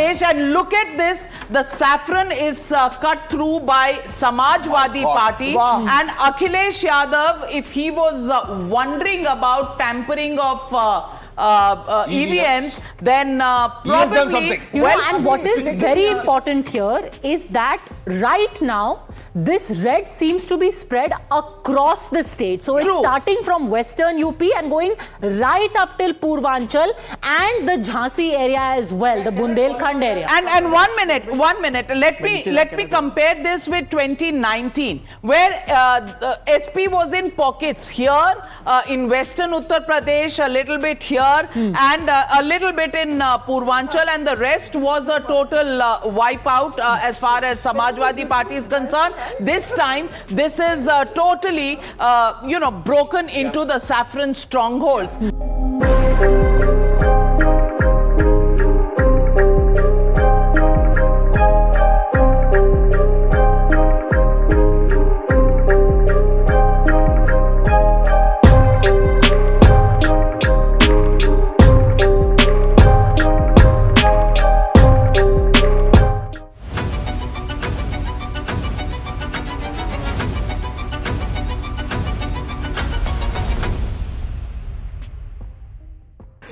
Rajesh, and look at this. The saffron is cut through by Samajwadi Party. Wow. And Akhilesh Yadav, if he was wondering about tampering of EVMs, then probably... And what is very important here is that right now, this red seems to be spread across the state. So it's starting from western UP and going right up till Purvanchal and the Jhansi area as well, the Bundelkhand area. And 1 minute. Let me compare this with 2019, where the SP was in pockets here, in western Uttar Pradesh, a little bit here, and a little bit in Purvanchal, and the rest was a total wipeout as far as Samajwadi Party is concerned. This time, this is totally, broken into the saffron strongholds.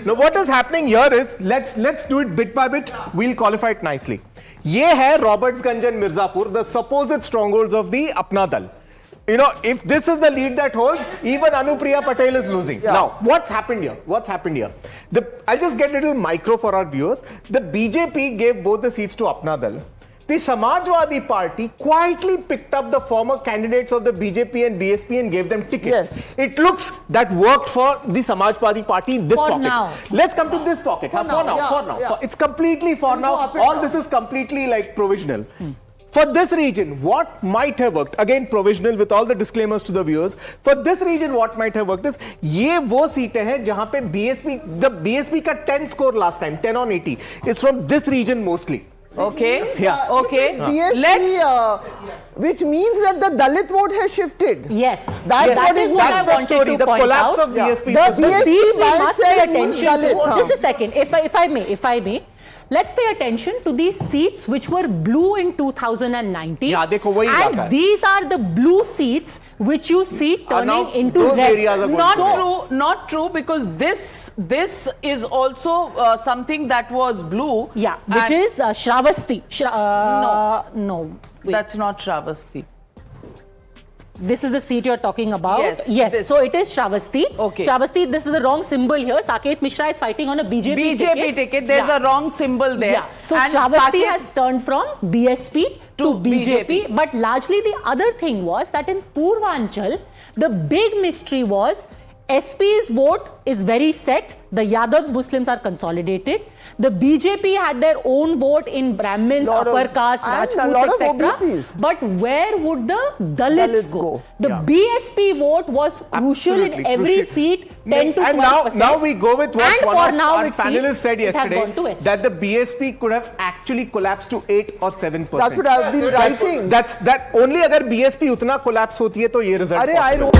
Now what is happening here is, let's do it bit by bit. We'll qualify it nicely. ये है Robertsganj and Mirzapur, the supposed strongholds of the Apna Dal. You know, if this is the lead that holds, even Anupriya Patel is losing. Yeah. Now, what's happened here? I'll just get a little micro for our viewers. The BJP gave both the seats to Apna Dal. The Samajwadi Party quietly picked up the former candidates of the BJP and BSP and gave them tickets. Yes. It looks that worked for the Samajwadi Party in this pocket. Now. Let's come to this pocket. For now. It's completely for now. All this is completely like provisional. For this region, what might have worked, again provisional with all the disclaimers to the viewers, for this region what might have worked is, ये वो सीटें हैं जहां पे the BSP का 10 score last time, 10 on 80, is from this region mostly. Okay. Yeah. Okay. BSP, which means that the Dalit vote has shifted. Yes. That's what is what I the wanted story, to the point collapse out. of BSP. The BSP seats we must pay mindset means attention to. Dalit, Just a second, if I may. Let's pay attention to these seats which were blue in 2019. Yeah, देखो वही बात है. And these are the blue seats which you see turning into those red. areas are going Not true, because this is also something that was blue. Yeah, which is Shravasti. No. Wait. That's not Shravasti. This is the seat you're talking about. Yes. This. So it is Shravasti. Okay. Shravasti, this is the wrong symbol here. Saket Mishra is fighting on a BJP ticket. There's a wrong symbol there. Yeah. So and Shravasti has turned from BSP to BJP. BJP. But largely the other thing was that in Purvanchal, the big mystery was SP's vote is very set. The Yadavs Muslims are consolidated. The BJP had their own vote in Brahmins, upper caste, Rajputs, etc. But where would the Dalits go? The BSP vote was crucial in every seat, 10 to 12%. And now we go with what one of our panelists said yesterday, that the BSP could have actually collapsed to 8 or 7%. That's what I've been writing. That only अगर BSP उतना collapse होती है तो ये result. अरे I wrote